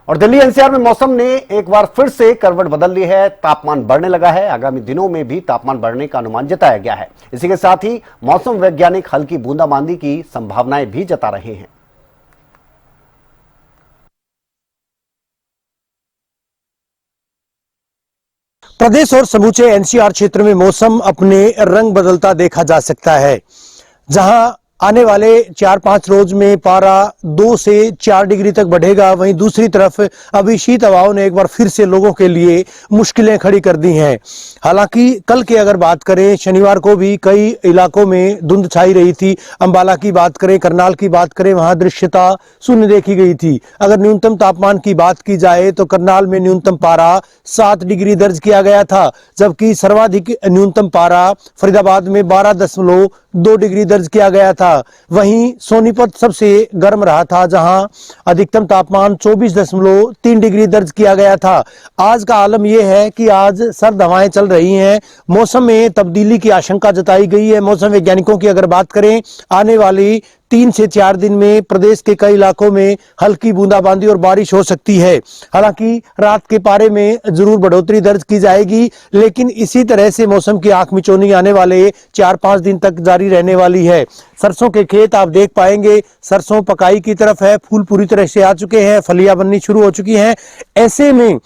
और दिल्ली एनसीआर में मौसम ने एक बार फिर से करवट बदल ली है। तापमान बढ़ने लगा है। आगामी दिनों में भी तापमान बढ़ने का अनुमान जताया गया है। इसी के साथ ही मौसम वैज्ञानिक हल्की बूंदाबांदी की संभावनाएं भी जता रहे हैं। प्रदेश और समूचे एनसीआर क्षेत्र में मौसम अपने रंग बदलता देखा जा सकता है। जहां आने वाले 4-5 रोज में पारा 2 से 4 डिग्री तक बढ़ेगा, वहीं दूसरी तरफ अभी शीत हवाओं ने एक बार फिर से लोगों के लिए मुश्किलें खड़ी कर दी हैं। हालांकि कल की अगर बात करें, शनिवार को भी कई इलाकों में धुंध छाई रही थी। अंबाला की बात करें, करनाल की बात करें, वहां दृश्यता शून्य देखी गई थी। अगर न्यूनतम तापमान की बात की जाए तो करनाल में न्यूनतम पारा 7 डिग्री दर्ज किया गया था, जबकि सर्वाधिक न्यूनतम पारा फरीदाबाद में 12.2 डिग्री दर्ज किया गया था। वहीं सोनीपत सबसे गर्म रहा था, जहां अधिकतम तापमान 24.3 डिग्री दर्ज किया गया था। आज का आलम यह है कि आज सर्द हवाएं चल रही हैं। मौसम में तब्दीली की आशंका जताई गई है। मौसम वैज्ञानिकों की अगर बात करें, आने वाली 3 से 4 दिन में प्रदेश के कई इलाकों में हल्की बूंदाबांदी और बारिश हो सकती है। हालांकि रात के पारे में जरूर बढ़ोतरी दर्ज की जाएगी, लेकिन इसी तरह से मौसम की आंख मिचौनी आने वाले 4-5 दिन तक जारी रहने वाली है। सरसों के खेत आप देख पाएंगे, सरसों पकाई की तरफ है, फूल पूरी तरह से आ चुके हैं, फलियां बननी शुरू हो चुकी हैं। ऐसे में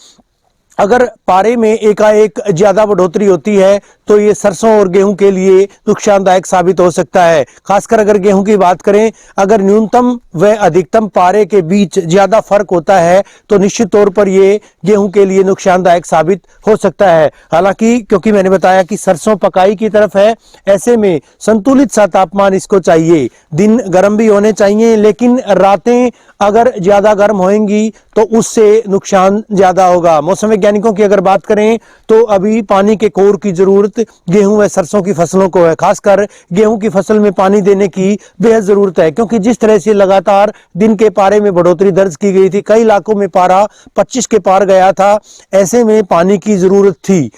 अगर पारे में एकाएक ज्यादा बढ़ोतरी होती है तो ये सरसों और गेहूं के लिए नुकसानदायक साबित हो सकता है। खासकर अगर गेहूं की बात करें, अगर न्यूनतम व अधिकतम पारे के बीच ज्यादा फर्क होता है तो निश्चित तौर पर ये गेहूं के लिए नुकसानदायक साबित हो सकता है। हालांकि क्योंकि मैंने बताया कि सरसों पकाई की तरफ है, ऐसे में संतुलित सा तापमान इसको चाहिए। दिन गर्म भी होने चाहिए, लेकिन रातें अगर ज्यादा गर्म होंगी तो उससे नुकसान ज्यादा होगा। मौसम वैज्ञानिकों की अगर बात करें तो अभी पानी के कोर की जरूरत गेहूं व सरसों की फसलों को है। खासकर गेहूं की फसल में पानी देने की बेहद जरूरत है, क्योंकि जिस तरह से लगातार दिन के पारे में बढ़ोतरी दर्ज की गई थी, कई इलाकों में पारा 25 के पार गया था। ऐसे में पानी की जरूरत थी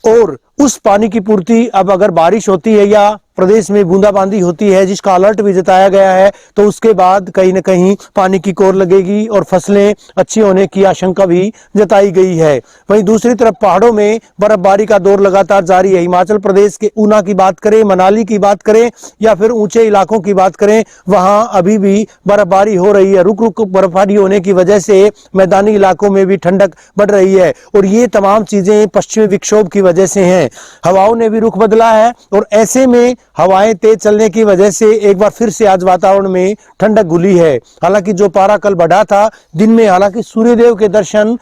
और उस पानी की पूर्ति अब अगर बारिश होती है या प्रदेश में बूंदाबांदी होती है, जिसका अलर्ट भी जताया गया है, तो उसके बाद कहीं न कहीं पानी की कोर लगेगी और फसलें अच्छी होने की आशंका भी जताई गई है। वहीं दूसरी तरफ पहाड़ों में बर्फबारी का दौर लगातार जारी है। हिमाचल प्रदेश के ऊना की बात करें, मनाली की बात करें या फिर ऊंचे इलाकों की बात करें, वहां अभी भी बर्फबारी हो रही है। रुक रुक बर्फबारी होने की वजह से मैदानी इलाकों में भी ठंडक बढ़ रही है और ये तमाम चीजें पश्चिमी विक्षोभ की वजह से हैं। हवाओं ने भी रुख बदला है और ऐसे में हवाएं तेज चलने की वजह से एक बार फिर से आज वातावरण में ठंडक घुली है। हालांकि जो पारा कल बढ़ा था दिन में, हालांकि सूर्यदेव के दर्शन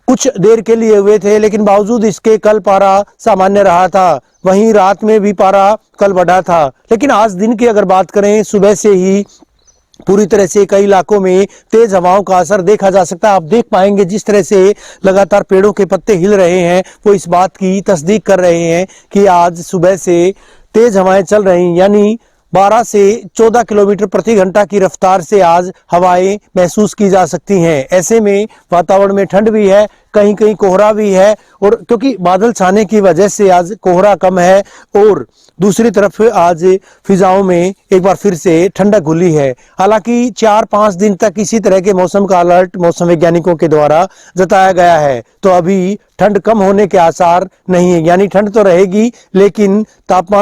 कुछ देर के लिए हुए थे, लेकिन बावजूद इसके कल पारा सामान्य रहा था। वहीं रात में भी पारा कल बढ़ा था, लेकिन आज दिन की अगर बात करें, सुबह से ही पूरी तरह से कई इलाकों में तेज हवाओं का असर देखा जा सकता है। आप देख पाएंगे जिस तरह से लगातार पेड़ों के पत्ते हिल रहे हैं, वो इस बात की तस्दीक कर रहे हैं कि आज सुबह से तेज हवाएं चल रही, यानी 12 से 14 किलोमीटर प्रति घंटा की रफ्तार से आज हवाएं महसूस की जा सकती हैं। ऐसे में वातावरण में ठंड भी है, कहीं कहीं कोहरा भी है, और क्योंकि बादल छाने की वजह से आज कोहरा कम है और दूसरी तरफ आज फिजाओं में एक बार फिर से ठंडक घुली है। हालांकि 4-5 दिन तक इसी तरह के मौसम का अलर्ट मौसम वैज्ञानिकों के द्वारा जताया गया है, तो अभी ठंड कम होने के आसार नहीं है। यानी ठंड तो रहेगी, लेकिन तापमान